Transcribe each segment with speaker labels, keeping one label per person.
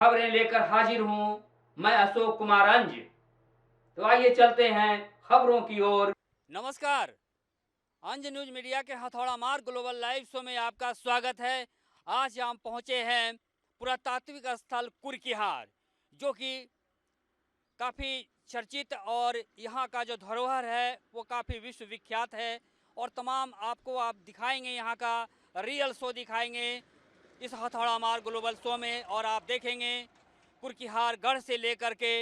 Speaker 1: खबरें लेकर हाजिर हूँ मैं अशोक कुमार अंज। तो आइए चलते हैं खबरों की ओर।
Speaker 2: नमस्कार। अंज न्यूज मीडिया के हथौड़ा मार ग्लोबल लाइव शो में आपका स्वागत है। आज हम पहुंचे हैं पुरातात्विक स्थल कुर्किहार, जो कि काफ़ी चर्चित और यहाँ का जो धरोहर है वो काफ़ी विश्व विख्यात है। और तमाम आपको आप दिखाएंगे, यहाँ का रियल शो दिखाएंगे इस हथौड़ा मार ग्लोबल शो में। और आप देखेंगे कुर्किहार गढ़ से लेकर के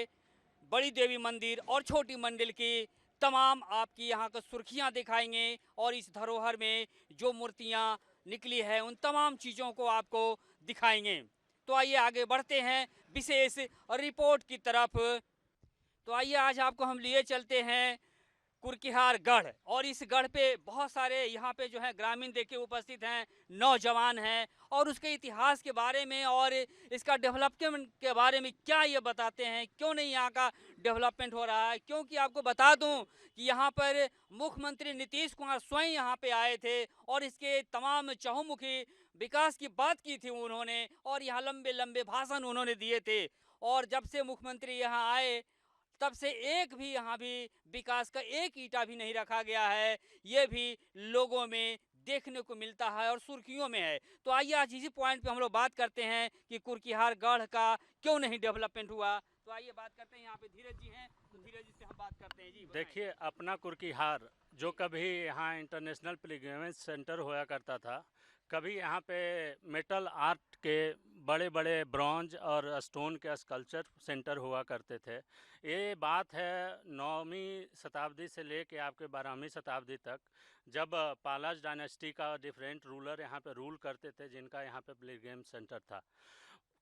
Speaker 2: बड़ी देवी मंदिर और छोटी मंदिर की तमाम आपकी यहाँ को सुर्खियाँ दिखाएंगे। और इस धरोहर में जो मूर्तियाँ निकली है उन तमाम चीज़ों को आपको दिखाएंगे। तो आइए आगे बढ़ते हैं विशेष रिपोर्ट की तरफ। तो आइए आज आपको हम लिए चलते हैं कुर्किहार गढ़। और इस गढ़ पे बहुत सारे यहाँ पे जो है ग्रामीण देखिए उपस्थित हैं, नौजवान हैं, और उसके इतिहास के बारे में और इसका डेवलपमेंट के बारे में क्या ये बताते हैं, क्यों नहीं यहाँ का डेवलपमेंट हो रहा है। क्योंकि आपको बता दूं कि यहाँ पर मुख्यमंत्री नीतीश कुमार स्वयं यहाँ पे आए थे और इसके तमाम चहुमुखी विकास की बात की थी उन्होंने, और यहाँ लंबे लंबे भाषण उन्होंने दिए थे। और जब से मुख्यमंत्री यहाँ आए तब से एक भी यहाँ भी विकास का एक ईंटा भी नहीं रखा गया है। ये भी लोगों में देखने को मिलता है और सुर्खियों में है। तो आइए आज इसी पॉइंट पे हम लोग बात करते हैं कि कुर्किहार गढ़ का क्यों नहीं डेवलपमेंट हुआ। तो आइए बात करते हैं, यहाँ पे धीरज जी हैं, तो धीरज जी से हम बात करते हैं। जी बताएं।
Speaker 3: देखिए, अपना कुर्किहार जो कभी यहाँ इंटरनेशनल पिलग्रिमेज सेंटर होया करता था, कभी यहाँ पे मेटल आर्ट के बड़े बड़े ब्रॉन्ज और स्टोन के स्कल्पचर सेंटर हुआ करते थे। ये बात है 9वीं शताब्दी से लेके आपके 12वीं शताब्दी तक, जब पालाज डायनेस्टी का डिफरेंट रूलर यहाँ पे रूल करते थे, जिनका यहाँ पे पिलग्रिम सेंटर था।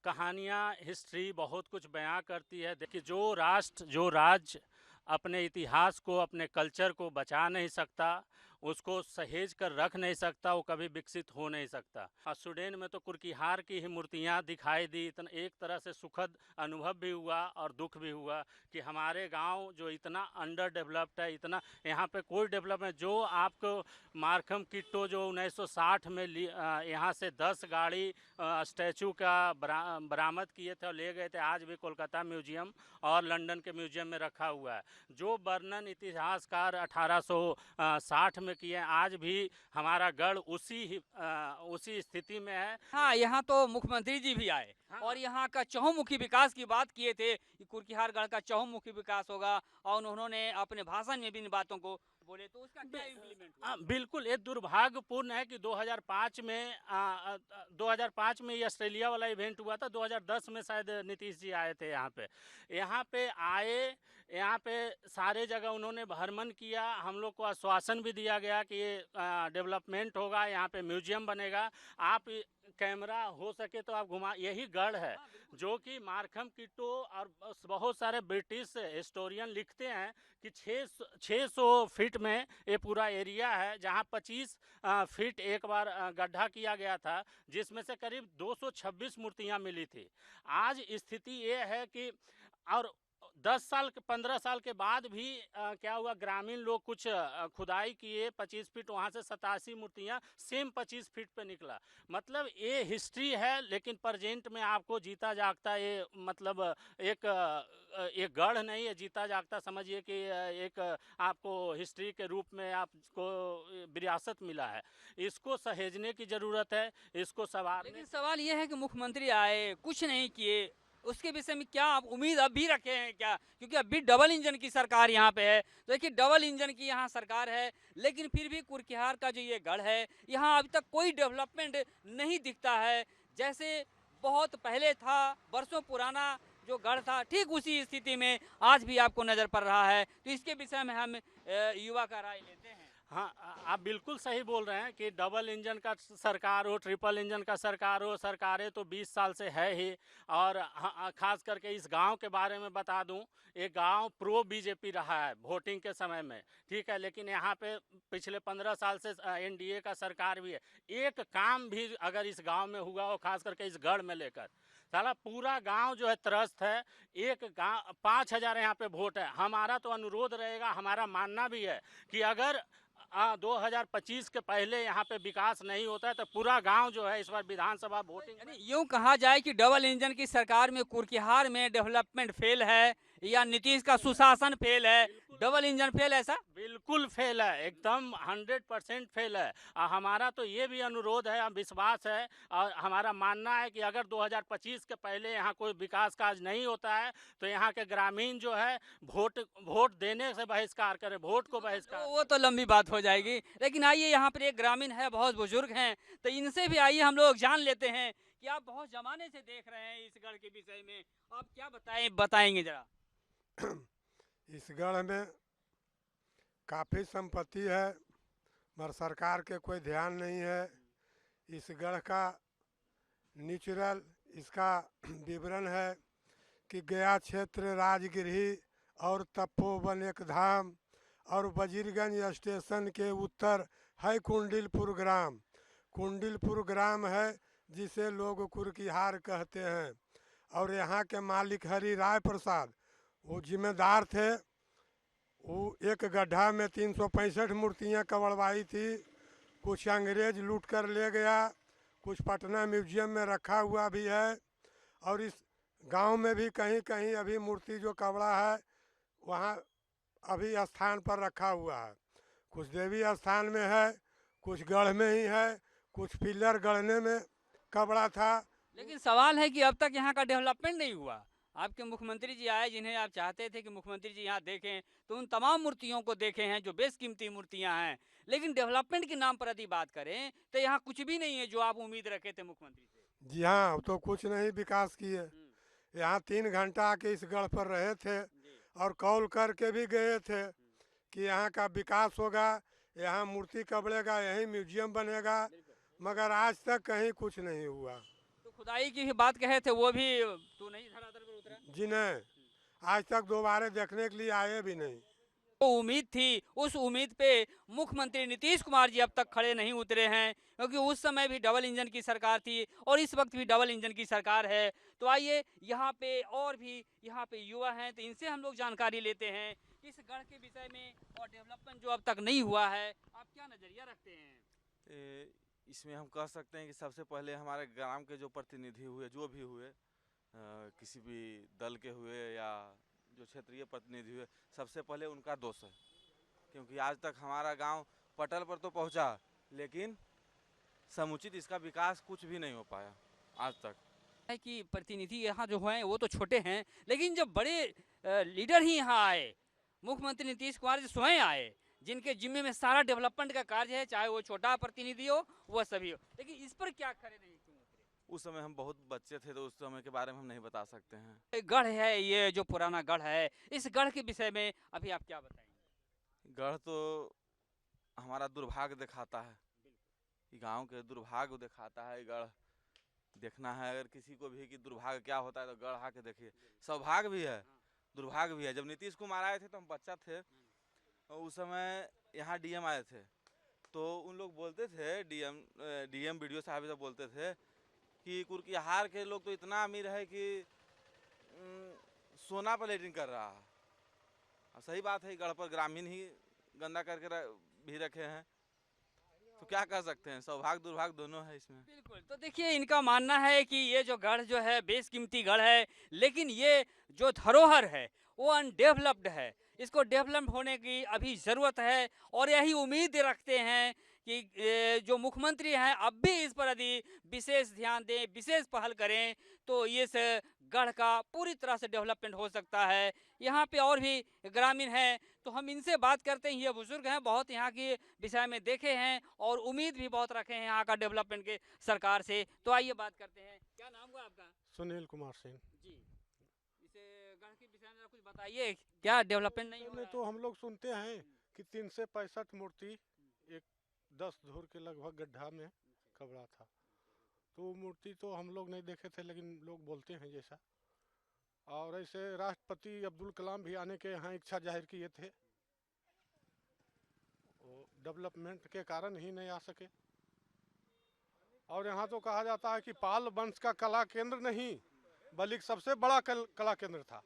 Speaker 3: कहानियाँ, हिस्ट्री बहुत कुछ बयां करती है। देखिए, जो राष्ट्र, जो राज्य अपने इतिहास को, अपने कल्चर को बचा नहीं सकता, उसको सहेज कर रख नहीं सकता, वो कभी विकसित हो नहीं सकता। और सुडेन में तो कुर्किहार की ही मूर्तियाँ दिखाई दी। इतना एक तरह से सुखद अनुभव भी हुआ और दुख भी हुआ कि हमारे गांव जो इतना अंडर डेवलप्ड है, इतना यहाँ पे कोई डेवलपमेंट, जो आपको मार्कम किट्टो जो 1960 में यहाँ से 10 गाड़ी स्टैचू का बरामद किए थे और ले गए थे, आज भी कोलकाता म्यूजियम और लंदन के म्यूजियम में रखा हुआ है। जो वर्णन इतिहासकार 1860 में किए, आज भी हमारा गढ़ उसी स्थिति में है।
Speaker 2: हाँ, यहाँ तो मुख्यमंत्री जी भी आए। हाँ। और यहाँ का चहुमुखी विकास की बात किए थे कि कुर्किहार गढ़ का चहुमुखी विकास होगा, और उन्होंने अपने भाषण में भी इन बातों को बोले। तो उसका क्या इम्प्लीमेंट हुआ?
Speaker 3: बिल्कुल, ये दुर्भाग्यपूर्ण है कि 2005 में ये ऑस्ट्रेलिया वाला इवेंट हुआ था। 2010 में शायद नीतीश जी आए थे यहाँ पे आए, यहाँ पे सारे जगह उन्होंने भ्रमण किया। हम लोग को आश्वासन भी दिया गया कि ये डेवलपमेंट होगा, यहाँ पे म्यूजियम बनेगा। आप कैमरा हो सके तो आप घुमा, यही गढ़ है जो कि मार्कम किट्टो और बहुत सारे ब्रिटिश हिस्टोरियन लिखते हैं कि 600 फीट में ये पूरा एरिया है, जहां 25 फीट एक बार गड्ढा किया गया था, जिसमें से करीब 226 मूर्तियां मिली थी। आज स्थिति ये है कि और 15 साल के बाद भी क्या हुआ, ग्रामीण लोग कुछ खुदाई किए 25 फीट, वहाँ से 87 मूर्तियाँ सेम 25 फीट पे निकला। मतलब ये हिस्ट्री है, लेकिन प्रेजेंट में आपको जीता जागता ये मतलब एक गढ़ नहीं है, जीता जागता समझिए कि एक आपको हिस्ट्री के रूप में आपको विरासत मिला है। इसको सहेजने की ज़रूरत है, इसको संवारने।
Speaker 2: लेकिन सवाल ये है कि मुख्यमंत्री आए, कुछ नहीं किए, उसके विषय में क्या आप उम्मीद अब भी रखे हैं क्या? क्योंकि अभी डबल इंजन की सरकार यहाँ पे है। तो देखिए, डबल इंजन की यहाँ सरकार है, लेकिन फिर भी कुर्किहार का जो ये गढ़ है, यहाँ अभी तक कोई डेवलपमेंट नहीं दिखता है। जैसे बहुत पहले था, वर्षों पुराना जो गढ़ था, ठीक उसी स्थिति में आज भी आपको नज़र पड़ रहा है। तो इसके विषय में हम युवा का राय लेते हैं।
Speaker 3: हाँ, आप बिल्कुल सही बोल रहे हैं कि डबल इंजन का सरकार हो, ट्रिपल इंजन का सरकार हो, सरकारें तो 20 साल से है ही। और खास करके इस गांव के बारे में बता दूं, ये गांव प्रो बीजेपी रहा है वोटिंग के समय में, ठीक है, लेकिन यहाँ पे पिछले 15 साल से एनडीए का सरकार भी है। एक काम भी अगर इस गांव में हुआ हो, खास करके इस गढ़ में लेकर, साला पूरा गांव जो है त्रस्त है। एक गांव 5000 यहाँ पे वोट है। हमारा तो अनुरोध रहेगा, हमारा मानना भी है कि अगर 2025 के पहले यहाँ पे विकास नहीं होता है तो पूरा गांव जो है इस बार विधानसभा वोटिंग में
Speaker 2: यूं कहा जाए कि डबल इंजन की सरकार में कुर्किहार में डेवलपमेंट फेल है या नीतीश का सुशासन फेल है, डबल इंजन फेल, ऐसा?
Speaker 3: बिल्कुल फेल है, एकदम 100% फेल है। हमारा तो ये भी अनुरोध है, विश्वास है और हमारा मानना है कि अगर 2025 के पहले यहाँ कोई विकास काज नहीं होता है तो यहाँ के ग्रामीण जो है वोट देने से बहिष्कार करें, वोट को बहिष्कार।
Speaker 2: वो तो लंबी बात हो जाएगी, लेकिन आइए यहाँ पर एक ग्रामीण है, बहुत बुजुर्ग हैं, तो इनसे भी आइए हम लोग जान लेते हैं कि आप बहुत जमाने से देख रहे हैं इस गढ़ के विषय में, आप क्या बताएंगे जरा।
Speaker 4: इस गढ़ में काफ़ी संपत्ति है मगर सरकार के कोई ध्यान नहीं है। इस गढ़ का नेचुरल इसका विवरण है कि गया क्षेत्र राजगिरही और तपोवन एक धाम और वजीरगंज स्टेशन के उत्तर है कुंडिलपुर ग्राम। कुंडिलपुर ग्राम है जिसे लोग कुर्किहार कहते हैं और यहाँ के मालिक हरि राय प्रसाद वो जिम्मेदार थे। वो एक गड्ढा में 365 मूर्तियाँ कबड़वाई थी, कुछ अंग्रेज लूट कर ले गया, कुछ पटना म्यूजियम में रखा हुआ भी है और इस गांव में भी कहीं कहीं अभी मूर्ति जो कबड़ा है वहाँ अभी स्थान पर रखा हुआ है। कुछ देवी स्थान में है, कुछ गढ़ में ही है, कुछ पिलर गढ़ने में कबड़ा था।
Speaker 2: लेकिन सवाल है कि अब तक यहाँ का डेवलपमेंट नहीं हुआ। आपके मुख्यमंत्री जी आए जिन्हें आप चाहते थे कि मुख्यमंत्री जी यहाँ देखें, तो उन तमाम मूर्तियों को देखे हैं जो बेशकीमती मूर्तियाँ हैं, लेकिन डेवलपमेंट के नाम पर यदि बात करें तो यहाँ कुछ भी नहीं है जो आप उम्मीद रखे थे मुख्यमंत्री से।
Speaker 4: जी हाँ, तो कुछ नहीं विकास किए। यहाँ 3 घंटा आके इस गढ़ पर रहे थे और कॉल करके भी गए थे कि यहाँ का विकास होगा, यहाँ मूर्ति कबड़ेगा, यहीं म्यूजियम बनेगा, मगर आज तक कहीं कुछ नहीं हुआ।
Speaker 2: तो खुदाई की भी बात कहे थे, वो भी तो नहीं धरातल पर उतरा।
Speaker 4: जी नहीं, आज तक दोबारा देखने के लिए आए भी नहीं।
Speaker 2: तो उम्मीद थी, उस उम्मीद पे मुख्यमंत्री नीतीश कुमार जी अब तक खड़े नहीं उतरे हैं, क्योंकि उस समय भी डबल इंजन की सरकार थी और इस वक्त भी डबल इंजन की सरकार है। तो आइए यहाँ पे और भी यहाँ पे युवा हैं, तो इनसे हम लोग जानकारी लेते हैं इस गढ़ के विषय में और डेवलपमेंट जो अब तक नहीं हुआ है, आप क्या नजरिया रखते हैं?
Speaker 5: इसमें हम कह सकते हैं कि सबसे पहले हमारे ग्राम के जो प्रतिनिधि हुए, जो भी हुए, किसी भी दल के हुए या जो क्षेत्रीय प्रतिनिधि हुए, सबसे पहले उनका दोष है, क्योंकि आज तक हमारा गांव पटल पर तो पहुंचा लेकिन समुचित इसका विकास कुछ भी नहीं हो पाया आज तक।
Speaker 2: है कि प्रतिनिधि यहाँ जो हैं वो तो छोटे हैं, लेकिन जब बड़े लीडर ही यहाँ आए, मुख्यमंत्री नीतीश कुमार जी स्वयं आए, जिनके जिम्मे में सारा डेवलपमेंट का कार्य है, चाहे वो छोटा प्रतिनिधि हो वह सभी हो, लेकिन इस पर क्या खड़े नहीं क्यों उतरे?
Speaker 5: उस समय हम बहुत बच्चे थे तो उस समय के बारे में हम नहीं बता सकते हैं।
Speaker 2: गढ़ है ये जो पुराना गढ़ है, इस गढ़ के विषय में अभी आप क्या बताएंगे?
Speaker 5: गढ़ तो हमारा दुर्भाग्य दिखाता है, गांव के दुर्भाग्य दिखाता है। गढ़ देखना है अगर किसी को भी कि दुर्भाग्य क्या होता है तो गढ़ आके देखिए। सौभाग्य भी है, दुर्भाग्य भी है। जब नीतीश कुमार आए थे तो हम बच्चा थे, उस समय यहाँ डीएम आए थे तो उन लोग बोलते थे, डीएम बीडीओ साहब सब बोलते थे कि कुर्किहार के लोग तो इतना अमीर है कि सोना पर लेटरिन कर रहा है। सही बात है, गढ़ पर ग्रामीण ही गंदा करके भी रखे हैं, तो क्या कर सकते हैं, सौभाग्य दुर्भाग्य दोनों है इसमें।
Speaker 2: बिल्कुल। तो देखिए इनका मानना है कि ये जो गढ़ जो है बेशकीमती गढ़ है, लेकिन ये जो धरोहर है वो अनडेवलप्ड है, इसको डेवलप होने की अभी ज़रूरत है और यही उम्मीद रखते हैं कि जो मुख्यमंत्री हैं अब भी इस पर यदि विशेष ध्यान दें, विशेष पहल करें तो इस गढ़ का पूरी तरह से डेवलपमेंट हो सकता है। यहाँ पे और भी ग्रामीण हैं तो हम इनसे बात करते हैं। ये बुजुर्ग हैं, बहुत यहाँ के विषय में देखे हैं और उम्मीद भी बहुत रखे हैं यहाँ का डेवलपमेंट के सरकार से। तो आइए बात करते हैं। क्या नाम हुआ आपका?
Speaker 4: सुनील कुमार सिंह
Speaker 2: जी। इस गढ़ के विषय में कुछ बताइए, क्या डेवलपमेंट नहीं हो रहा है?
Speaker 4: तो हम लोग सुनते हैं कि 365 मूर्ति एक 10 धूर के लगभग गड्ढा में कबड़ा था, तो मूर्ति तो हम लोग नहीं देखे थे लेकिन लोग बोलते हैं जैसा। और ऐसे राष्ट्रपति अब्दुल कलाम भी आने के यहाँ इच्छा जाहिर किए थे, वो डेवलपमेंट के कारण ही नहीं आ सके। और यहाँ तो कहा जाता है कि पाल वंश का कला केंद्र नहीं बल्कि सबसे बड़ा कला केंद्र था।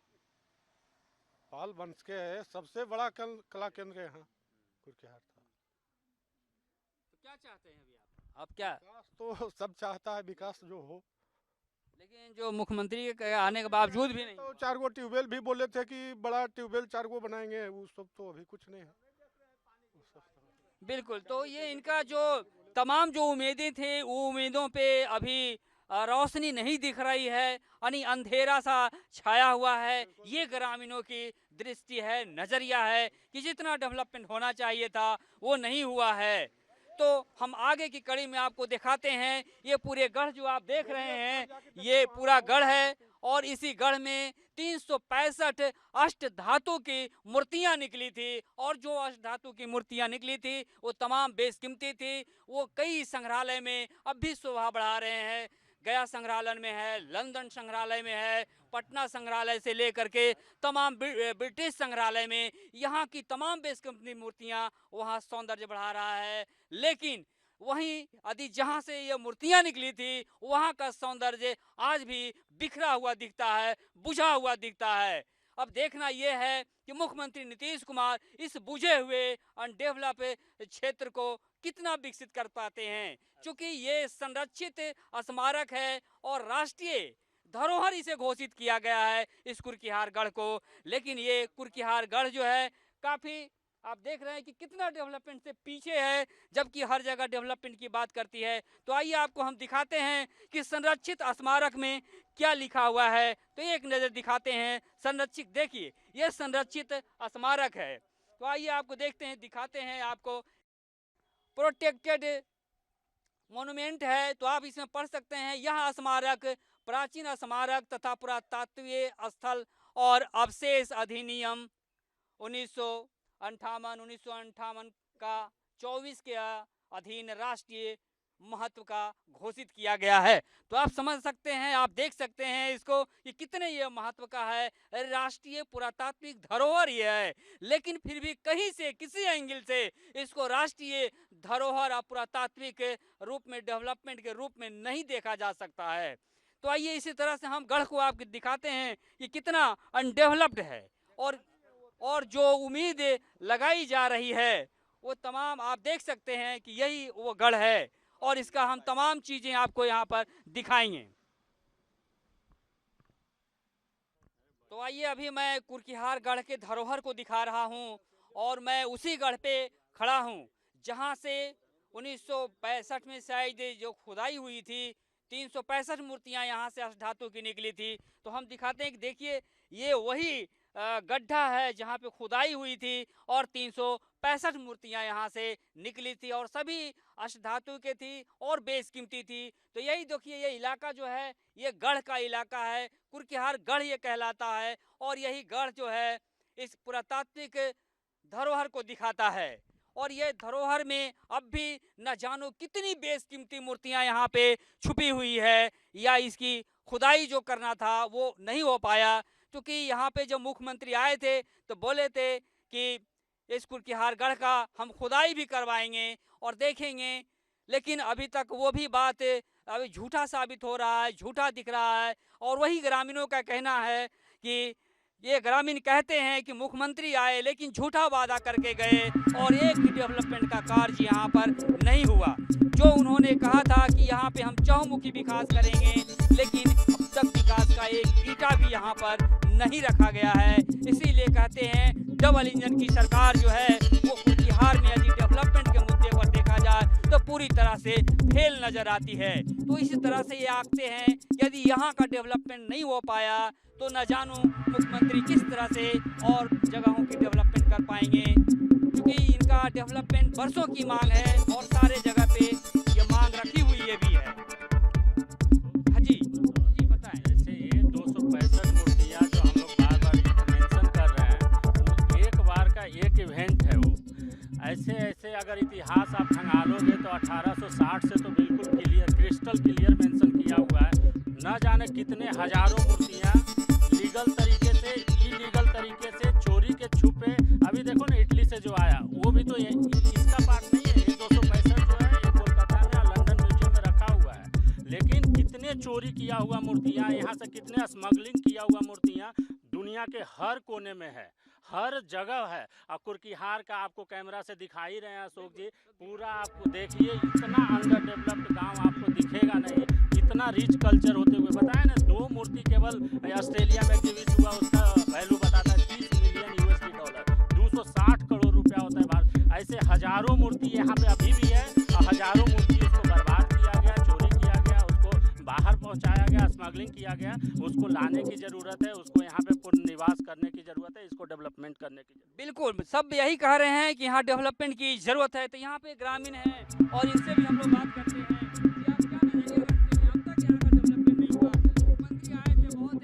Speaker 4: पाल वंश के सबसे बड़ा कला केंद्र यहाँ कुर्किहार था।
Speaker 2: चाहते हैं अभी आप क्या?
Speaker 6: विकास तो सब चाहता है, विकास जो हो।
Speaker 2: लेकिन जो मुख्यमंत्री के आने के बावजूद भी नहीं
Speaker 6: तो 4 गो ट्यूबवेल भी बोले थे कि बड़ा ट्यूबवेल 4 गो बनाएंगे, वो सब तो अभी कुछ नहीं है।
Speaker 2: बिल्कुल, तो ये इनका जो तमाम जो उम्मीदें थे वो उम्मीदों पे अभी रोशनी नहीं दिख रही है, यानी अंधेरा सा छाया हुआ है। ये ग्रामीणों की दृष्टि है, नज़रिया है कि जितना डेवलपमेंट होना चाहिए था वो नहीं हुआ है। तो हम आगे की कड़ी में आपको दिखाते हैं। ये पूरे गढ़ जो आप देख रहे हैं, ये पूरा गढ़ है और इसी गढ़ में 365 अष्ट धातु की मूर्तियां निकली थी और जो अष्ट धातु की मूर्तियां निकली थी वो तमाम बेशकीमती थी। वो कई संग्रहालय में अब भी शोभा बढ़ा रहे हैं। गया संग्रहालय में है, लंदन संग्रहालय में है, पटना संग्रहालय से लेकर के तमाम ब्रिटिश संग्रहालय में यहाँ की तमाम बेशकीमती मूर्तियाँ वहाँ सौंदर्य बढ़ा रहा है। लेकिन वहीं यदि जहाँ से ये मूर्तियाँ निकली थी वहाँ का सौंदर्य आज भी बिखरा हुआ दिखता है, बुझा हुआ दिखता है। अब देखना यह है कि मुख्यमंत्री नीतीश कुमार इस बुझे हुए अनडेवलप क्षेत्र को कितना विकसित कर पाते हैं, क्योंकि ये संरक्षित स्मारक है और राष्ट्रीय धरोहर इसे घोषित किया गया है इस कुर्किहार गढ़ को। लेकिन ये कुर्किहार गढ़ जो है काफ़ी आप देख रहे हैं कि कितना डेवलपमेंट से पीछे है, जबकि हर जगह डेवलपमेंट की बात करती है। तो आइए आपको हम दिखाते हैं कि संरक्षित स्मारक में क्या लिखा हुआ है। तो एक नज़र दिखाते हैं। संरक्षित, देखिए ये संरक्षित स्मारक है। तो आइए आपको देखते हैं, दिखाते हैं आपको। प्रोटेक्टेड मोन्यूमेंट है, तो आप इसमें पढ़ सकते हैं। यह स्मारक प्राचीन स्मारक तथा पुरातात्विक स्थल और अवशेष अधिनियम 1958 का 24 के अधीन राष्ट्रीय महत्व का घोषित किया गया है। तो आप समझ सकते हैं, आप देख सकते हैं इसको कि कितने ये महत्व का है। राष्ट्रीय पुरातात्विक धरोहर ये है, लेकिन फिर भी कहीं से किसी एंगल से इसको राष्ट्रीय धरोहर और पुरातात्विक रूप में, डेवलपमेंट के रूप में नहीं देखा जा सकता है। तो आइए इसी तरह से हम गढ़ को आपको दिखाते हैं कि कितना अनडेवलप्ड है और जो उम्मीद लगाई जा रही है वो तमाम आप देख सकते हैं कि यही वो गढ़ है और इसका हम तमाम चीजें आपको यहाँ पर दिखाएंगे। तो आइए अभी मैं कुर्किहार गढ़ के धरोहर को दिखा रहा हूँ और मैं उसी गढ़ पे खड़ा हूँ जहाँ से 1965 में शायद जो खुदाई हुई थी 365 मूर्तियाँ यहाँ से अष्ट धातु की निकली थी। तो हम दिखाते हैं कि देखिए ये वही गड्ढा है जहाँ पे खुदाई हुई थी और 365 मूर्तियाँ यहाँ से निकली थी और सभी अष्ट धातु के थी और बेशकीमती थी। तो यही देखिए ये इलाका जो है ये गढ़ का इलाका है, कुर्किहार गढ़ ये कहलाता है और यही गढ़ जो है इस पुरातात्विक धरोहर को दिखाता है। और ये धरोहर में अब भी न जानो कितनी बेशकीमती मूर्तियाँ यहाँ पे छुपी हुई है, या इसकी खुदाई जो करना था वो नहीं हो पाया। क्योंकि यहाँ पे जब मुख्यमंत्री आए थे तो बोले थे कि इस कुर्किहार गढ़ का हम खुदाई भी करवाएंगे और देखेंगे, लेकिन अभी तक वो भी बात अभी झूठा साबित हो रहा है, झूठा दिख रहा है। और वही ग्रामीणों का कहना है कि ये ग्रामीण कहते हैं कि मुख्यमंत्री आए लेकिन झूठा वादा करके गए और एक भी डेवलपमेंट का कार्य यहाँ पर नहीं हुआ। जो उन्होंने कहा था कि यहाँ पे हम चहुमुखी विकास करेंगे, लेकिन अब तक विकास का एक ईंटा भी यहाँ पर नहीं रखा गया है। इसीलिए कहते हैं डबल इंजन की सरकार जो है वो कुर्किहार में यदि डेवलपमेंट के मुद्दे पर देखा जाए तो पूरी तरह से फेल नजर आती है। तो इसी तरह से ये आंकते हैं यदि यहाँ का डेवलपमेंट नहीं हो पाया तो न जानो मुख्यमंत्री किस तरह से और जगहों की डेवलपमेंट कर पाएंगे, क्योंकि इनका डेवलपमेंट बरसों की मांग है और सारे जगह पे ये मांग रखी हुई है भी है। हाँ जी बताएं।
Speaker 3: जैसे ये 265 मूर्तियाँ जो हम लोग बार बार मेंशन कर रहे हैं वो एक बार का एक इवेंट है। वो ऐसे ऐसे अगर इतिहास आप खंगालोगे तो 1860 से तो बिल्कुल क्लियर, क्रिस्टल क्लियर मेंशन किया हुआ है। न जाने कितने हजारों मूर्तियाँ लीगल तरीके से, इलीगल तरीके से, चोरी के छुपे। अभी देखो ना इटली से जो आया वो भी तो ये इसका पार्ट नहीं है। ये 265 जो है ये कोलकाता में और लंदन म्यूजियम में रखा हुआ है। लेकिन कितने चोरी किया हुआ मूर्तियाँ, यहाँ से कितने स्मगलिंग किया हुआ मूर्तियाँ दुनिया के हर कोने में है। हर जगह है। और कुर्कीहार का आपको कैमरा से दिखाई रहे हैं अशोक जी, पूरा आपको देखिए इतना अंडर डेवलप्ड गांव आपको दिखेगा नहीं, इतना रिच कल्चर होते हुए। बताया ना 2 मूर्ति केवल ऑस्ट्रेलिया में एग्जिबिट हुआ, उसका वैल्यू बताता है $30 मिलियन $, 260 करोड़ रुपया होता है भारत। ऐसे हजारों मूर्ति यहाँ पे अभी भी है, और हजारों मूर्ति इसको बर्बाद किया गया, चोरी किया गया, उसको बाहर पहुँचाया गया, स्मगलिंग किया गया। उसको लाने की ज़रूरत है, उसको यहाँ पे पुनर्निवास करने की ज़रूरत है, इसको डेवलपमेंट करने की ज़रूरत है।
Speaker 2: बिल्कुल, सब यही कह रहे हैं कि यहाँ डेवलपमेंट की ज़रूरत है। तो यहाँ पे ग्रामीण हैं और इनसे भी हम लोग बात करते हैं कि आप क्या नज़रिया रखते हैं, अब तक यहाँ का डेवलपमेंट नहीं हुआ। मुख्यमंत्री आए थे, बहुत
Speaker 6: तो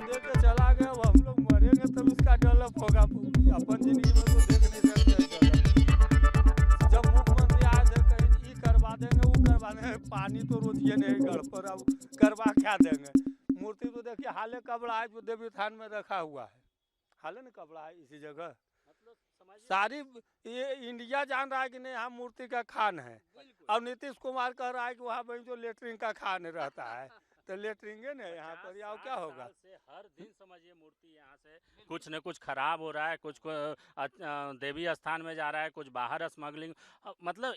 Speaker 6: देख के चला गया, अब हम लोग मरेंगे तब इसका डेवलप होगा। अपन जिंदगी में तो देख नहीं सकते डेवलप। जब मुख्यमंत्री आए थे कहीं ये करवा देंगे, वो करवा देंगे, पानी तो रोजिए नहीं गढ़ पर, अब करवा क्या देंगे। मूर्ति तो देखिए हाले कबड़ा है जो देवी थान में रखा हुआ है, हाले ना कबड़ा है इसी जगह। सारी ये इंडिया जान रहा है कि नहीं यहाँ मूर्ति का खान है। और नीतीश कुमार कह रहा है कि वहाँ वही जो लेटरिन का खान रहता है, तो लेटरिंगे ना यहाँ पर, या क्या होगा।
Speaker 3: से हर दिन समझिए मूर्ति यहाँ से कुछ न कुछ खराब हो रहा है, कुछ देवी स्थान में जा रहा है, कुछ बाहर स्मगलिंग। मतलब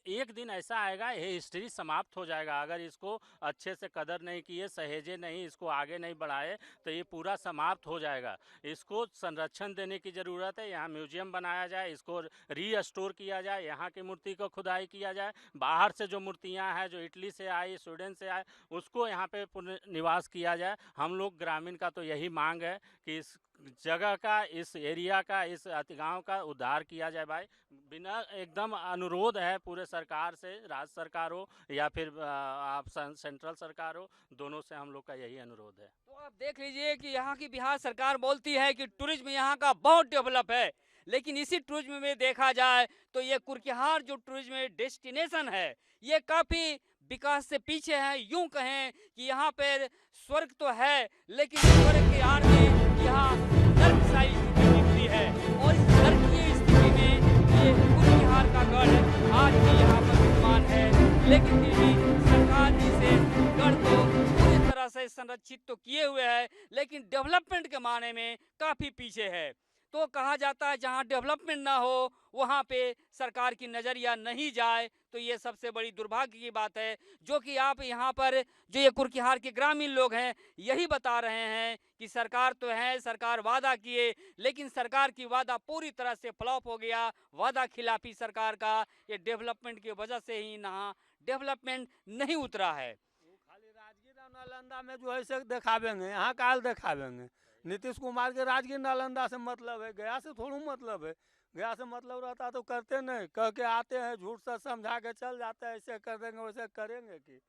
Speaker 3: एक दिन ऐसा आएगा, ये हिस्ट्री समाप्त हो जाएगा अगर इसको अच्छे से कदर नहीं किए, सहेजे नहीं, इसको आगे नहीं बढ़ाए तो ये पूरा समाप्त हो जाएगा। इसको संरक्षण देने की ज़रूरत है। यहाँ म्यूजियम बनाया जाए, इसको रीस्टोर किया जाए, यहाँ की मूर्ति को खुदाई किया जाए, बाहर से जो मूर्तियाँ हैं जो इटली से आई, स्वीडन से आए, उसको यहाँ पे पुनर्निवास किया जाए। हम लोग ग्रामीण का तो यही मांग है कि इस जगह का, इस एरिया का, इस गांव का उद्धार किया जाए। भाई बिना एकदम अनुरोध है पूरे सरकार से, राज्य सरकार हो या फिर आप सेंट्रल सरकार हो, दोनों से हम लोग का यही अनुरोध है।
Speaker 2: तो आप देख लीजिए कि यहाँ की बिहार सरकार बोलती है कि टूरिज्म यहाँ का बहुत डेवलप है, लेकिन इसी टूरिज्म में देखा जाए तो ये कुर्कीहार जो टूरिज्म डेस्टिनेशन है ये काफ़ी विकास से पीछे है। यूं कहें कि यहाँ पर स्वर्ग तो है, लेकिन स्वर्ग के आड़ में यहाँ नर्कशाही स्थिति दिखती है। और इस नर्कीय स्थिति में ये कुर्कीहार का गढ़ आज भी यहाँ पर विद्यमान है, लेकिन फिर भी सरकार इसे गढ़ को पूरी तरह से संरक्षित तो किए हुए है, लेकिन डेवलपमेंट के माने में काफ़ी पीछे है। तो कहा जाता है जहाँ डेवलपमेंट ना हो वहाँ पे सरकार की नज़रिया नहीं जाए, तो ये सबसे बड़ी दुर्भाग्य की बात है। जो कि आप यहाँ पर जो ये कुर्कीहार के ग्रामीण लोग हैं यही बता रहे हैं कि सरकार तो है, सरकार वादा किए, लेकिन सरकार की वादा पूरी तरह से फ्लॉप हो गया। वादा खिलाफी सरकार का ये डेवलपमेंट की वजह से ही यहाँ डेवलपमेंट नहीं उतरा है।
Speaker 6: खाली राजगीर और नालंदा में जो है से दिखावेंगे, यहाँ काल दिखावेंगे। नीतीश कुमार के राजगीर नालंदा से मतलब है, गया से थोड़ा मतलब है। गया से मतलब रहता तो करते नहीं, कह के आते हैं, झूठ से समझा के चल जाते हैं, ऐसे कर देंगे वैसे करेंगे कि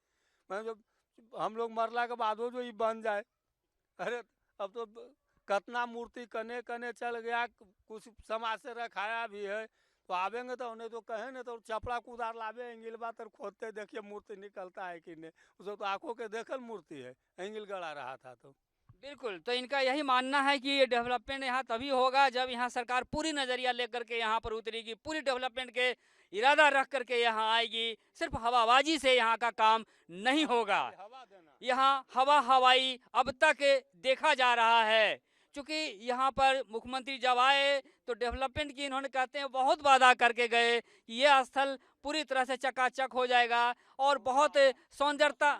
Speaker 6: मैं जो हम लोग मरला के बाद जो ये बन जाए। अरे अब तो कितना मूर्ति कने कने चल गया, कुछ समाज से रखाया भी है, तो आवेंगे तो उन्हें तो कहे ना तो चपड़ा कुदार लावे, एंगिल बात खोदते देखिए मूर्ति निकलता है कि नहीं। उसे तो आंखों के देखल मूर्ति है, एंगिल गड़ा रहा था। तो
Speaker 2: बिल्कुल, तो इनका यही मानना है कि ये डेवलपमेंट यहाँ तभी होगा जब यहाँ सरकार पूरी नज़रिया लेकर के यहाँ पर उतरेगी, पूरी डेवलपमेंट के इरादा रख करके यहाँ आएगी। सिर्फ हवाबाजी से यहाँ का काम नहीं होगा। यहाँ हवा हवाई अब तक देखा जा रहा है, क्योंकि यहाँ पर मुख्यमंत्री जब आए तो डेवलपमेंट की इन्होंने कहते हैं बहुत वादा करके गए कि ये स्थल पूरी तरह से चकाचक हो जाएगा और बहुत सौंदर्यता।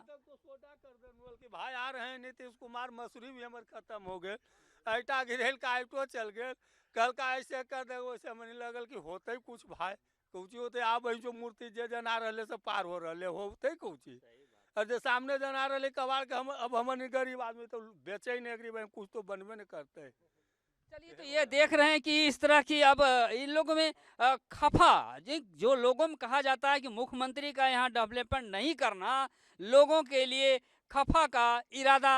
Speaker 6: भाई आ रहे हैं नीतीश कुमार, मसूरी भी हमारे खत्म हो गए, ऐटा गिरेल का आइटो चल गए, कल का ऐसे कर दे वैसे मन लगल कि होते ही कुछ भाई कुछ होते। आप वही जो मूर्ति जे जना रहे से पार हो रहे होते कुछ, और जो सामने जना रहे कबाड़ के हम अब हमन गरीब आदमी तो बेचे ही नहीं, गरीब कुछ तो बनवे नहीं करते।
Speaker 2: चलिए, तो ये देख रहे हैं कि इस तरह की अब इन लोगों में खफा जो लोगों में कहा जाता है कि मुख्यमंत्री का यहाँ डेवलपमेंट नहीं करना लोगों के लिए खफा का इरादा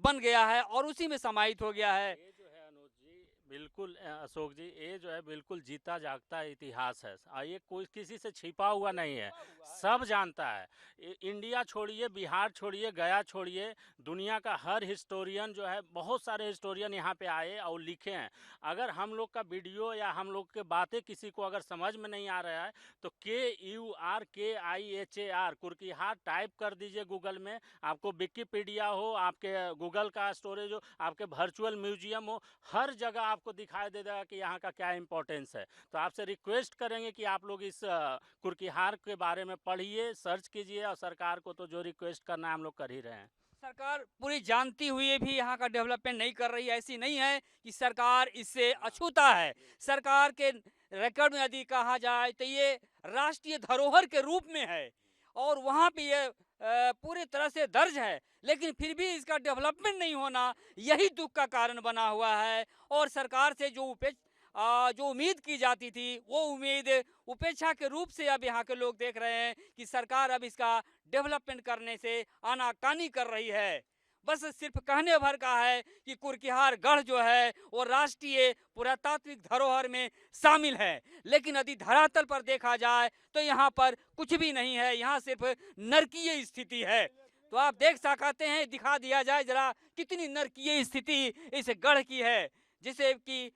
Speaker 2: बन गया है और उसी में समाहित हो गया है।
Speaker 3: ये जो है अनुज जी, बिल्कुल अशोक जी, ये जो है बिल्कुल जीता जागता इतिहास है। ये कोई किसी से छिपा हुआ नहीं है, सब जानता है। इंडिया छोड़िए, बिहार छोड़िए, गया छोड़िए, दुनिया का हर हिस्टोरियन जो है, बहुत सारे हिस्टोरियन यहाँ पे आए और लिखे हैं। अगर हम लोग का वीडियो या हम लोग के बातें किसी को अगर समझ में नहीं आ रहा है तो KURKIHAR कुर्कीहार टाइप कर दीजिए गूगल में। आपको विकिपीडिया हो, आपके गूगल का स्टोरेज हो, आपके वर्चुअल म्यूजियम हो, हर जगह आपको दिखाई दे देगा कि यहाँ का क्या इम्पोर्टेंस है। तो आपसे रिक्वेस्ट करेंगे कि आप लोग इस कुर्कीहार के बारे में पढ़िए, सर्च कीजिए, और सरकार को तो जो रिक्वेस्ट करना है हम लोग कर ही रहे हैं।
Speaker 2: सरकार पूरी जानती हुई भी यहाँ का डेवलपमेंट नहीं कर रही है। ऐसी नहीं है कि सरकार इससे अछूता है। सरकार के रिकॉर्ड में यदि कहा जाए तो ये राष्ट्रीय धरोहर के रूप में है और वहाँ पे ये पूरी तरह से दर्ज है, लेकिन फिर भी इसका डेवलपमेंट नहीं होना यही दुख का कारण बना हुआ है। और सरकार से जो उम्मीद की जाती थी वो उम्मीद उपेक्षा के रूप से अब यहाँ के लोग देख रहे हैं कि सरकार अब इसका डेवलपमेंट करने से आनाकानी कर रही है। बस सिर्फ कहने भर का है कि कुर्कीहार गढ़ जो है वो राष्ट्रीय पुरातात्विक धरोहर में शामिल है, लेकिन यदि धरातल पर देखा जाए तो यहाँ पर कुछ भी नहीं है। यहाँ सिर्फ नरकीय स्थिति है। तो आप देख सकते हैं, दिखा दिया जाए जरा कितनी नरकीय स्थिति इस गढ़ की है, जिसे कि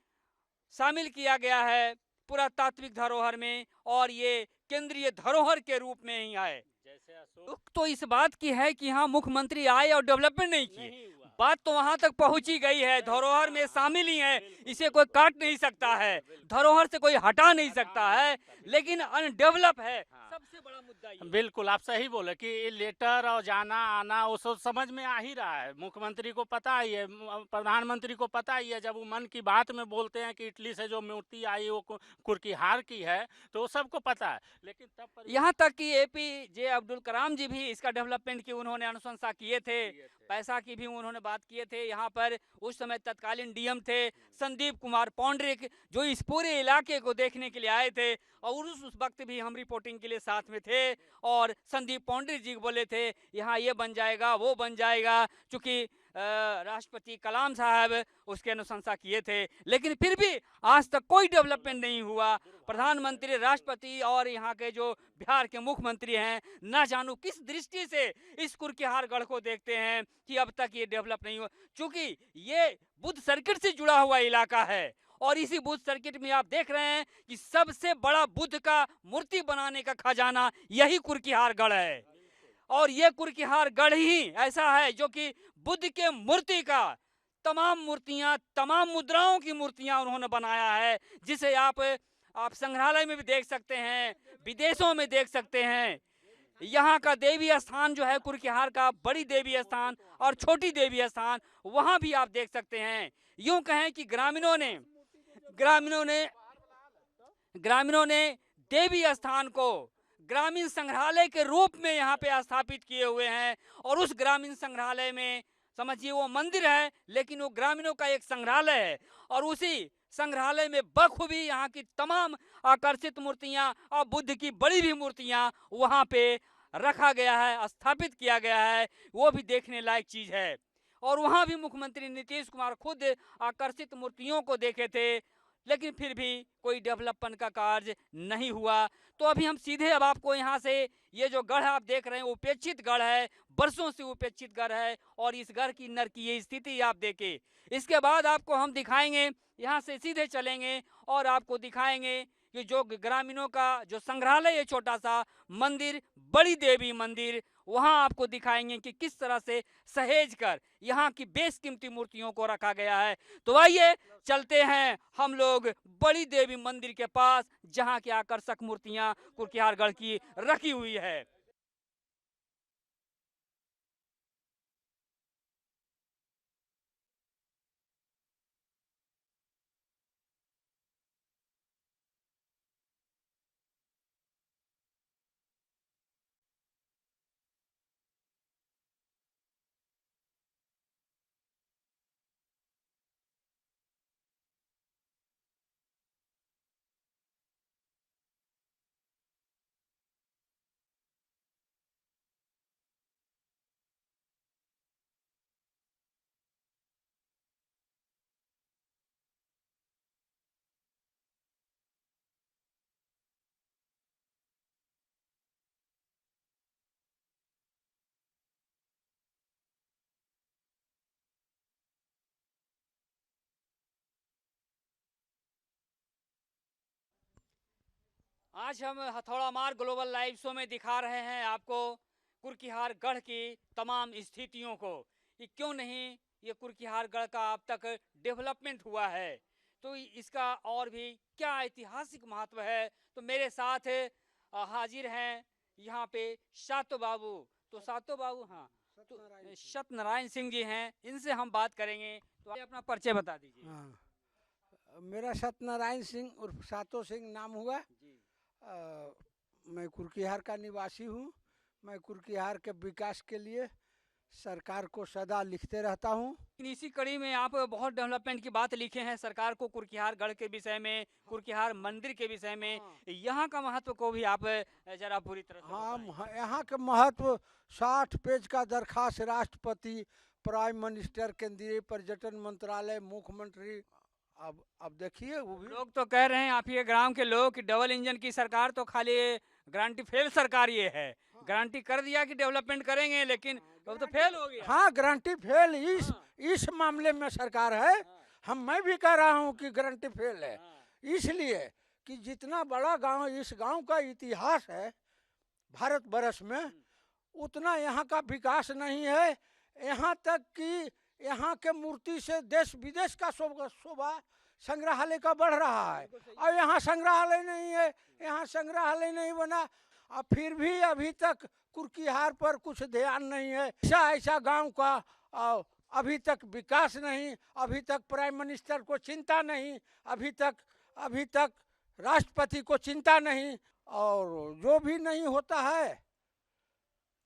Speaker 2: शामिल किया गया है पुरातात्विक धरोहर में और ये केंद्रीय धरोहर के रूप में ही आए।
Speaker 3: जैसे अशोक
Speaker 2: दुख तो इस बात की है कि यहाँ मुख्यमंत्री आए और डेवलपमेंट नहीं किए।
Speaker 3: नहीं हुआ।
Speaker 2: बात तो वहां तक पहुंची गई है, धरोहर में शामिल ही है, इसे कोई काट नहीं सकता है, धरोहर से कोई हटा नहीं सकता है, लेकिन अनडेवलप है। सबसे बड़ा मुद्दा ये।
Speaker 3: बिल्कुल आप सही बोले कि ये लेटर और जाना आना वो सब समझ में आ ही रहा है। मुख्यमंत्री को पता ही है, प्रधानमंत्री को पता ही है। जब वो मन की बात में बोलते हैं कि इटली से जो मूर्ति आई वो कुर्कीहार की है, तो वो सबको पता है। लेकिन तब
Speaker 2: यहाँ तक कि APJ अब्दुल कलाम जी भी इसका डेवलपमेंट की उन्होंने अनुशंसा किए थे, पैसा की भी उन्होंने बात किए थे। यहाँ पर उस समय तत्कालीन DM थे संदीप कुमार पौंडरिक, जो इस पूरे इलाके को देखने के लिए आए थे और उस वक्त भी हम रिपोर्टिंग के लिए साथ में थे। और संदीप पौंडरिक जी बोले थे यहाँ ये बन जाएगा, वो बन जाएगा, चूँकि राष्ट्रपति कलाम साहब उसके अनुशंसा किए थे, लेकिन फिर भी आज तक कोई डेवलपमेंट नहीं हुआ। प्रधानमंत्री, राष्ट्रपति और यहाँ के जो बिहार के मुख्यमंत्री हैं, ना जानू किस दृष्टि से इस कुर्कीहार गढ़ को देखते हैं कि अब तक ये डेवलप नहीं हुआ। चूंकि ये बुद्ध सर्किट से जुड़ा हुआ इलाका है और इसी बुद्ध सर्किट में आप देख रहे हैं कि सबसे बड़ा बुद्ध का मूर्ति बनाने का खजाना यही कुर्कीहार गढ़ है। और ये कुर्कीहार गढ़ ही ऐसा है जो कि बुद्ध के मूर्ति का तमाम मूर्तियां, तमाम मुद्राओं की मूर्तियां उन्होंने बनाया है, जिसे आप संग्रहालय में भी देख सकते हैं, विदेशों में देख सकते हैं। यहाँ का देवी स्थान जो है कुर्कीहार का, बड़ी देवी स्थान और छोटी देवी स्थान, वहां भी आप देख सकते हैं। यूं कहें कि ग्रामीणों ने देवी स्थान को ग्रामीण संग्रहालय के रूप में यहाँ पे स्थापित किए हुए हैं। और उस ग्रामीण संग्रहालय में समझिए वो मंदिर है, लेकिन वो ग्रामीणों का एक संग्रहालय है। और उसी संग्रहालय में बखूबी यहाँ की तमाम आकर्षित मूर्तियाँ और बुद्ध की बड़ी भी मूर्तियाँ वहाँ पे रखा गया है, स्थापित किया गया है। वो भी देखने लायक चीज़ है। और वहाँ भी मुख्यमंत्री नीतीश कुमार खुद आकर्षित मूर्तियों को देखे थे, लेकिन फिर भी कोई डेवलपमेंट का कार्य नहीं हुआ। तो अभी हम सीधे अब आपको यहाँ से ये जो गढ़ आप देख रहे हैं उपेक्षित गढ़ है, बरसों से उपेक्षित गढ़ है, और इस गढ़ की नरकीय स्थिति आप देखें। इसके बाद आपको हम दिखाएंगे, यहाँ से सीधे चलेंगे और आपको दिखाएंगे कि जो ग्रामीणों का जो संग्रहालय है, छोटा सा मंदिर, बड़ी देवी मंदिर, वहाँ आपको दिखाएंगे कि किस तरह से सहेज कर यहाँ की बेशकीमती मूर्तियों को रखा गया है। तो आइए चलते हैं हम लोग बड़ी देवी मंदिर के पास, जहाँ की आकर्षक मूर्तियाँ कुर्कीहारगढ़ की रखी हुई है। आज हम हथौड़ा मार ग्लोबल लाइव शो में दिखा रहे हैं आपको कुर्किहार गढ़ की तमाम स्थितियों को कि क्यों नहीं ये कुर्किहार गढ़ का अब तक डेवलपमेंट हुआ है, तो इसका और भी क्या ऐतिहासिक महत्व है। तो मेरे साथ हाजिर हैं यहाँ पे सातो बाबू। तो सातो बाबू, हाँ, तो सत्यनारायण सिंह जी हैं, इनसे हम बात करेंगे। तो आप अपना परिचय बता दीजिए।
Speaker 7: हाँ, मेरा सत्यनारायण सिंह उर्फ सातो सिंह नाम हुआ।
Speaker 2: जी।
Speaker 7: मैं कुर्किहार का निवासी हूँ। मैं कुर्किहार के विकास के लिए सरकार को सदा लिखते रहता हूँ।
Speaker 2: इसी कड़ी में आप बहुत डेवलपमेंट की बात लिखे हैं सरकार को, कुर्किहार गढ़ के विषय में, कुर्किहार मंदिर के विषय में। यहाँ का महत्व को भी आप जरा पूरी तरह से बताएं।
Speaker 7: यहाँ के महत्व 60 पेज का दरखास्त राष्ट्रपति, प्राइम मिनिस्टर, केंद्रीय पर्यटन मंत्रालय, मुख्यमंत्री। अब देखिए, वो भी
Speaker 2: लोग तो कह रहे हैं, आप ये ग्राम के लोग, कि डबल इंजन की सरकार तो खाली गारंटी फेल सरकार ये है। गारंटी कर दिया कि डेवलपमेंट करेंगे, लेकिन वो तो फेल हो गया।
Speaker 7: हाँ, गारंटी फेल इस मामले में सरकार है। मैं भी कह रहा हूँ कि गारंटी फेल है, इसलिए कि जितना बड़ा गांव, इस गांव का इतिहास है भारत वर्ष में, उतना यहाँ का विकास नहीं है। यहाँ तक कि यहाँ के मूर्ति से देश विदेश का शोभा संग्रहालय का बढ़ रहा है, और यहाँ संग्रहालय नहीं है। यहाँ संग्रहालय नहीं बना, और फिर भी अभी तक कुर्किहार पर कुछ ध्यान नहीं है। ऐसा गांव का अभी तक विकास नहीं, अभी तक प्राइम मिनिस्टर को चिंता नहीं, अभी तक राष्ट्रपति को चिंता नहीं, और जो भी नहीं होता है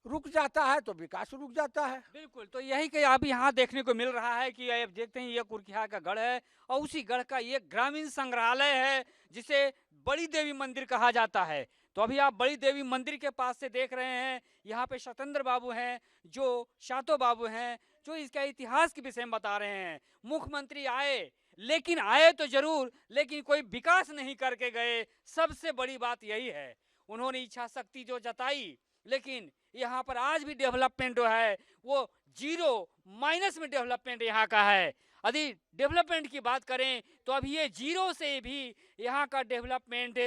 Speaker 7: रुक जाता है, तो विकास रुक जाता है।
Speaker 2: बिल्कुल, तो यही कि आप यहाँ देखने को मिल रहा है कि आप देखते हैं ये कुर्किहार का गढ़ है, और उसी गढ़ का ये ग्रामीण संग्रहालय है जिसे बड़ी देवी मंदिर कहा जाता है। तो अभी आप बड़ी देवी मंदिर के पास से देख रहे हैं, यहाँ पे सत्येंद्र बाबू हैं, जो सातो बाबू हैं, जो इसका इतिहास के विषय में बता रहे हैं। मुख्यमंत्री आए, लेकिन आए तो जरूर, लेकिन कोई विकास नहीं करके गए। सबसे बड़ी बात यही है, उन्होंने इच्छा शक्ति जो जताई, लेकिन यहाँ पर आज भी डेवलपमेंट जो है वो जीरो माइनस में डेवलपमेंट यहाँ का है। यदि डेवलपमेंट की बात करें तो अभी ये जीरो से भी यहाँ का डेवलपमेंट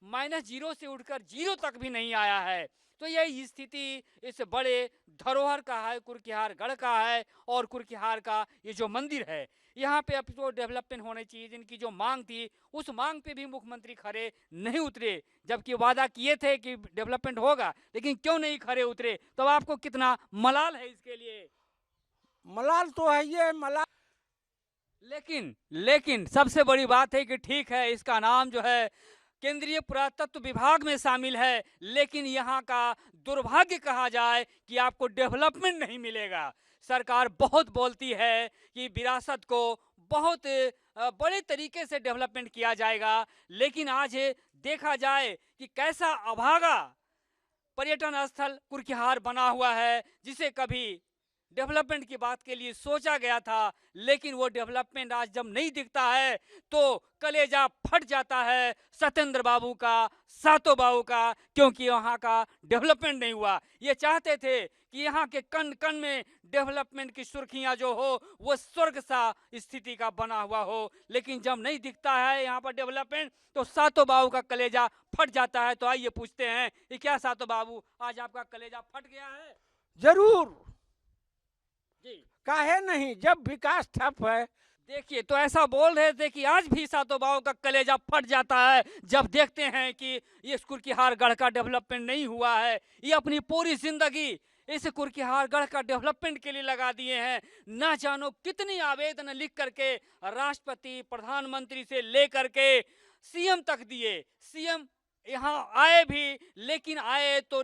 Speaker 2: -0 से उठकर 0 तक भी नहीं आया है। तो यही स्थिति इस बड़े धरोहर का है, कुर्किहार गढ़ का है, और कुर्किहार का ये जो मंदिर है, यहाँ पे अब तो डेवलपमेंट होने चाहिए। जिनकी जो मांग थी, उस मांग पे भी मुख्यमंत्री खरे नहीं उतरे, जबकि वादा किए थे कि डेवलपमेंट होगा, लेकिन क्यों नहीं खरे उतरे। तो आपको कितना मलाल है इसके लिए?
Speaker 7: मलाल तो है ये मलाल,
Speaker 2: लेकिन सबसे बड़ी बात है कि ठीक है, इसका नाम जो है केंद्रीय पुरातत्व विभाग में शामिल है, लेकिन यहाँ का दुर्भाग्य कहा जाए कि आपको डेवलपमेंट नहीं मिलेगा। सरकार बहुत बोलती है कि विरासत को बहुत बड़े तरीके से डेवलपमेंट किया जाएगा, लेकिन आज देखा जाए कि कैसा अभागा पर्यटन स्थल कुर्किहार बना हुआ है, जिसे कभी डेवलपमेंट की बात के लिए सोचा गया था, लेकिन वो डेवलपमेंट आज जब नहीं दिखता है तो कलेजा फट जाता है सत्येंद्र बाबू का, सातो बाबू का, क्योंकि वहाँ का डेवलपमेंट नहीं हुआ। ये चाहते थे कि यहाँ के कण कण में डेवलपमेंट की सुर्खियाँ जो हो वो स्वर्ग सा स्थिति का बना हुआ हो, लेकिन जब नहीं दिखता है यहाँ पर डेवलपमेंट तो सातो बाबू का कलेजा फट जाता है। तो आइए पूछते हैं कि क्या सातो बाबू आज आपका कलेजा फट गया है?
Speaker 7: जरूर,
Speaker 2: जी,
Speaker 7: काहे नहीं, जब विकास ठप है।
Speaker 2: देखिए, तो ऐसा बोल रहे थे कि आज भी सातो बाबू का कलेजा फट जाता है जब देखते हैं कि ये कुर्किहार गढ़ का डेवलपमेंट नहीं हुआ है। ये अपनी पूरी जिंदगी इस कुर्किहार गढ़ का डेवलपमेंट के लिए लगा दिए हैं। ना जानो कितनी आवेदन लिख करके राष्ट्रपति, प्रधानमंत्री से लेकर के सीएम तक दिए। सीएम यहाँ आए भी, लेकिन आए तो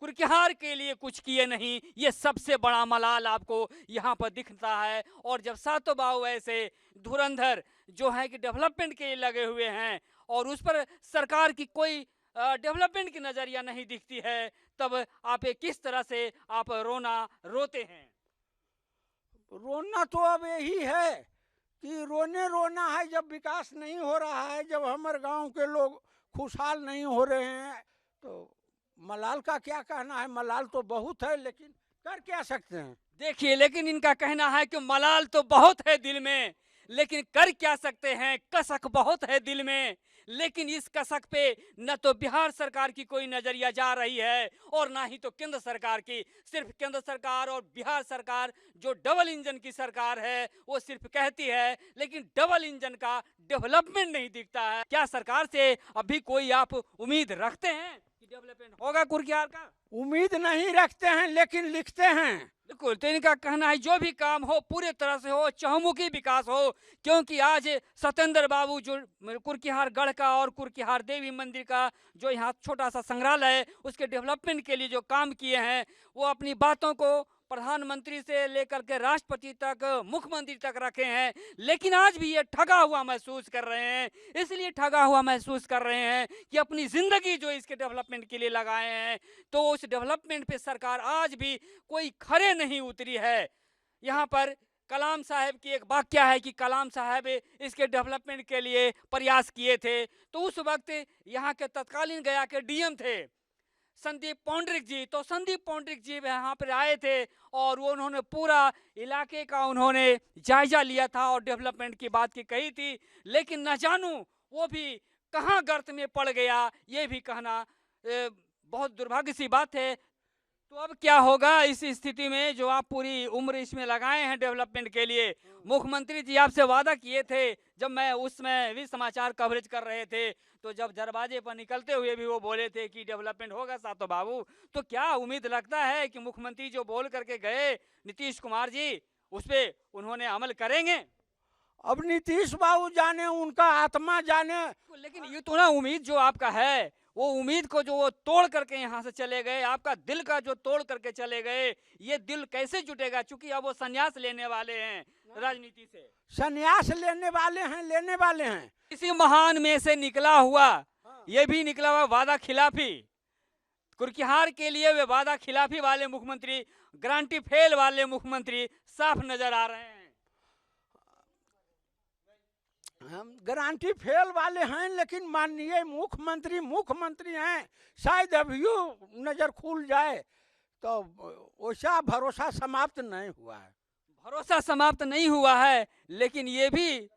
Speaker 2: कुर्किहार के लिए कुछ किए नहीं। ये सबसे बड़ा मलाल आपको यहाँ पर दिखता है। और जब सातो बाबू ऐसे धुरंधर जो है कि डेवलपमेंट के लिए लगे हुए हैं और उस पर सरकार की कोई डेवलपमेंट की नजरिया नहीं दिखती है, तब आप किस तरह से आप रोते हैं?
Speaker 7: रोना तो अब यही है कि रोना है जब विकास नहीं हो रहा है, जब हमारे गांव के लोग खुशहाल नहीं हो रहे हैं। तो मलाल का क्या कहना है, मलाल तो बहुत है, लेकिन कर क्या सकते हैं।
Speaker 2: देखिए, लेकिन इनका कहना है कि मलाल तो बहुत है दिल में, लेकिन कर क्या सकते हैं, कसक बहुत है दिल में। लेकिन इस कसक पे न तो बिहार सरकार की कोई नजरिया जा रही है और ना ही तो केंद्र सरकार की। सिर्फ केंद्र सरकार और बिहार सरकार जो डबल इंजन की सरकार है वो सिर्फ कहती है, लेकिन डबल इंजन का डेवलपमेंट नहीं दिखता है। क्या सरकार से अभी कोई आप उम्मीद रखते हैं कि डेवलपमेंट होगा कुर्किहार का?
Speaker 7: उम्मीद नहीं रखते हैं लेकिन लिखते हैं।
Speaker 2: बिल्कुल, तो इनका कहना है जो भी काम हो पूरे तरह से हो, चहुमुखी विकास हो, क्योंकि आज सत्येंद्र बाबू जो कुर्किहार गढ़ का और कुर्किहार देवी मंदिर का जो यहाँ छोटा सा संग्रहालय है उसके डेवलपमेंट के लिए जो काम किए हैं वो अपनी बातों को प्रधानमंत्री से लेकर के राष्ट्रपति तक, मुख्यमंत्री तक रखे हैं, लेकिन आज भी ये ठगा हुआ महसूस कर रहे हैं। इसलिए ठगा हुआ महसूस कर रहे हैं कि अपनी जिंदगी जो इसके डेवलपमेंट के लिए लगाए हैं तो उस डेवलपमेंट पे सरकार आज भी कोई खरे नहीं उतरी है। यहाँ पर कलाम साहब की एक वाक्य है कि कलाम साहब इसके डेवलपमेंट के लिए प्रयास किए थे, तो उस वक्त यहाँ के तत्कालीन गया के डीएम थे संदीप पौंडरिक जी। तो संदीप पौंडरिक जी यहाँ पर आए थे और वो उन्होंने पूरा इलाके का उन्होंने जायजा लिया था और डेवलपमेंट की बात की कही थी, लेकिन न जानू वो भी कहाँ गर्त में पड़ गया, ये भी कहना बहुत दुर्भाग्य सी बात है। तो अब क्या होगा इस स्थिति में जो आप पूरी उम्र इसमें लगाए हैं डेवलपमेंट के लिए? मुख्यमंत्री जी आपसे वादा किए थे, जब मैं उसमें भी समाचार कवरेज कर रहे थे तो जब दरवाजे पर निकलते हुए भी वो बोले थे कि डेवलपमेंट होगा सातो बाबू। तो क्या उम्मीद लगता है कि मुख्यमंत्री जो बोल करके गए नीतीश कुमार जी उस पर उन्होंने अमल करेंगे?
Speaker 7: अब नीतीश बाबू जाने, उनका आत्मा जाने,
Speaker 2: लेकिन ये तो ना उम्मीद जो आपका है वो उम्मीद को जो वो तोड़ करके यहाँ से चले गए, आपका दिल का जो तोड़ करके चले गए, ये दिल कैसे जुटेगा? चूंकि अब वो संन्यास लेने वाले हैं राजनीति से,
Speaker 7: संन्यास लेने वाले हैं।
Speaker 2: इसी महान में से निकला हुआ ये भी निकला हुआ वादा खिलाफी, कुर्किहार के लिए वे वादा खिलाफी वाले मुख्यमंत्री, गारंटी फेल वाले मुख्यमंत्री साफ नजर आ रहे हैं।
Speaker 7: हम गारंटी फेल वाले हैं, लेकिन माननीय मुख्यमंत्री हैं, शायद अभी नजर खुल जाए, तो वैसा भरोसा समाप्त नहीं हुआ है।
Speaker 2: भरोसा समाप्त नहीं हुआ है, लेकिन ये भी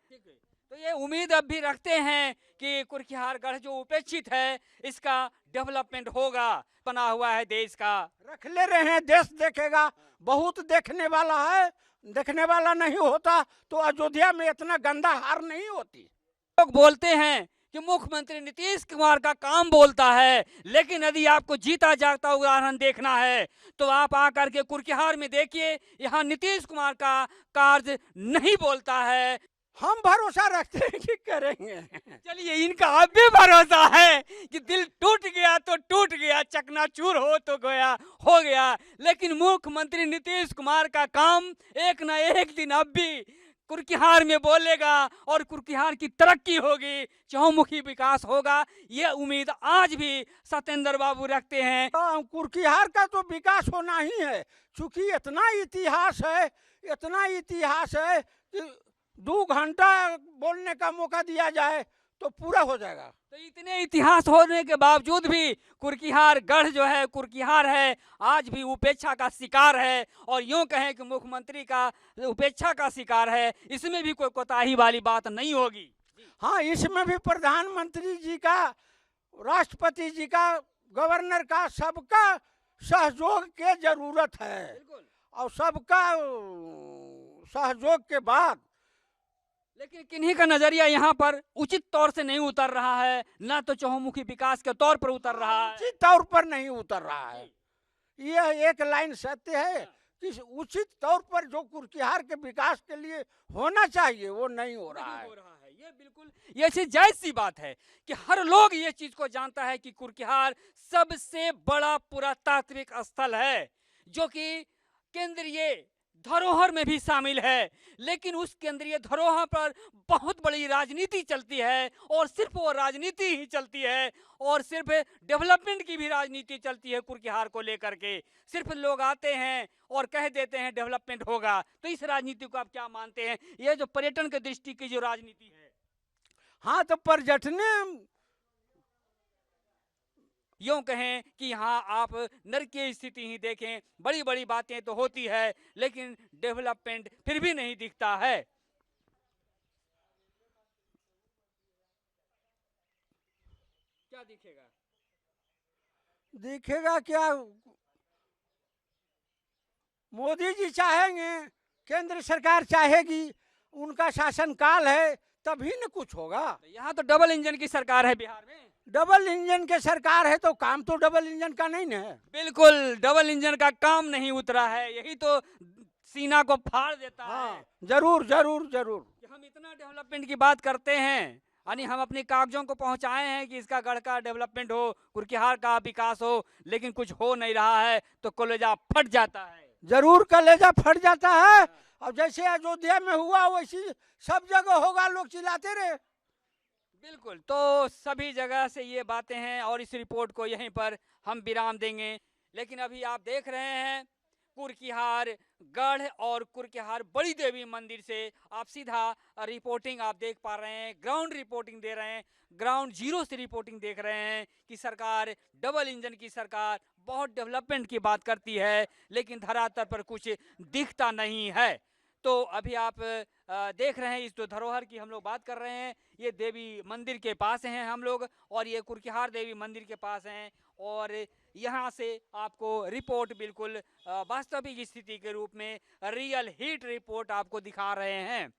Speaker 2: तो ये उम्मीद अब भी रखते हैं कि कुर्किहार गढ़ जो उपेक्षित है इसका डेवलपमेंट होगा। बना हुआ है देश का,
Speaker 7: रख ले रहे हैं, देश देखेगा, बहुत देखने वाला है। देखने वाला नहीं होता तो अयोध्या में इतना गंदा हार नहीं होती।
Speaker 2: लोग बोलते हैं कि मुख्यमंत्री नीतीश कुमार का काम बोलता है, लेकिन यदि आपको जीता जागता उदाहरण देखना है तो आप आकर के कुर्किहार में देखिए, यहाँ नीतीश कुमार का कार्य नहीं बोलता है।
Speaker 7: हम भरोसा रखते हैं कि करेंगे।
Speaker 2: चलिए, इनका अब भी भरोसा है कि दिल टूट गया तो टूट गया, चकनाचूर हो तो गया हो गया, लेकिन मुख्यमंत्री नीतीश कुमार का काम एक न एक दिन अब भी कुर्किहार में बोलेगा और कुर्किहार की तरक्की होगी, चहुमुखी विकास होगा। ये उम्मीद आज भी सत्येंद्र बाबू रखते हैं।
Speaker 7: कुर्किहार का तो विकास होना ही है, चूंकि इतना इतिहास है कि 2 घंटा बोलने का मौका दिया जाए तो पूरा हो जाएगा।
Speaker 2: तो इतने इतिहास होने के बावजूद भी कुर्किहार गढ़ जो है, कुर्किहार है, आज भी उपेक्षा का शिकार है, और यूं कहें कि मुख्यमंत्री का उपेक्षा का शिकार है, इसमें भी कोई कोताही वाली बात नहीं होगी।
Speaker 7: हाँ, इसमें भी प्रधानमंत्री जी का, राष्ट्रपति जी का, गवर्नर का, सबका सहयोग के जरूरत है, और सबका सहयोग के बाद।
Speaker 2: लेकिन किन्हीं का नजरिया यहाँ पर उचित तौर से नहीं उतर रहा है, ना तो चहुमुखी विकास के तौर पर उतर रहा है,
Speaker 7: उचित तौर पर नहीं उतर रहा है। यह एक लाइन सत्य है कि उचित तौर पर जो कुर्किहार के विकास के लिए होना चाहिए वो नहीं हो रहा है।
Speaker 2: ये बिल्कुल ये चीज जायज सी बात है कि हर लोग ये चीज को जानता है कि कुर्किहार सबसे बड़ा पुरातात्विक स्थल है जो कि केंद्रीय धरोहर में भी शामिल है, लेकिन उस केंद्रीय धरोहर पर बहुत बड़ी राजनीति चलती है, और सिर्फ वो राजनीति ही चलती है, और सिर्फ डेवलपमेंट की भी राजनीति चलती है कुर्किहार को लेकर के। सिर्फ लोग आते हैं और कह देते हैं डेवलपमेंट होगा, तो इस राजनीति को आप क्या मानते हैं? ये जो पर्यटन की दृष्टि की जो राजनीति है,
Speaker 7: हाँ, तो पर्यटन,
Speaker 2: यूं कहें कि यहाँ आप नरकीय स्थिति ही देखें, बड़ी बड़ी बातें तो होती है लेकिन डेवलपमेंट फिर भी नहीं दिखता है। दिखेगा?
Speaker 7: दिखेगा क्या, मोदी जी चाहेंगे, केंद्र सरकार चाहेगी, उनका शासनकाल है, तभी न कुछ होगा।
Speaker 2: तो यहाँ तो डबल इंजन की सरकार है बिहार में।
Speaker 7: डबल इंजन के सरकार है तो काम तो डबल इंजन का नहीं न है।
Speaker 2: बिल्कुल, डबल इंजन का काम नहीं उतरा है, यही तो सीना को फाड़ देता है।
Speaker 7: हाँ, जरूर जरूर जरूर।
Speaker 2: कि हम इतना डेवलपमेंट की बात करते हैं, यानी हम अपने कागजों को पहुंचाए हैं कि इसका गढ़ का डेवलपमेंट हो, कुर्किहार का विकास हो, लेकिन कुछ हो नहीं रहा है तो कलेजा फट जाता है।
Speaker 7: जरूर कलेजा फट जाता है। अब जैसे अयोध्या में हुआ वैसी सब जगह होगा, लोग चिल्लाते रहे।
Speaker 2: बिल्कुल, तो सभी जगह से ये बातें हैं और इस रिपोर्ट को यहीं पर हम विराम देंगे। लेकिन अभी आप देख रहे हैं कुर्किहार गढ़ और कुर्किहार बड़ी देवी मंदिर से आप सीधा रिपोर्टिंग आप देख पा रहे हैं, ग्राउंड रिपोर्टिंग दे रहे हैं, ग्राउंड जीरो से रिपोर्टिंग देख रहे हैं कि सरकार, डबल इंजन की सरकार बहुत डेवलपमेंट की बात करती है, लेकिन धरातल पर कुछ दिखता नहीं है। तो अभी आप देख रहे हैं इस जो धरोहर की हम लोग बात कर रहे हैं, ये देवी मंदिर के पास हैं हम लोग, और ये कुर्किहार देवी मंदिर के पास हैं, और यहाँ से आपको रिपोर्ट बिल्कुल वास्तविक स्थिति के रूप में रियल हिट रिपोर्ट आपको दिखा रहे हैं।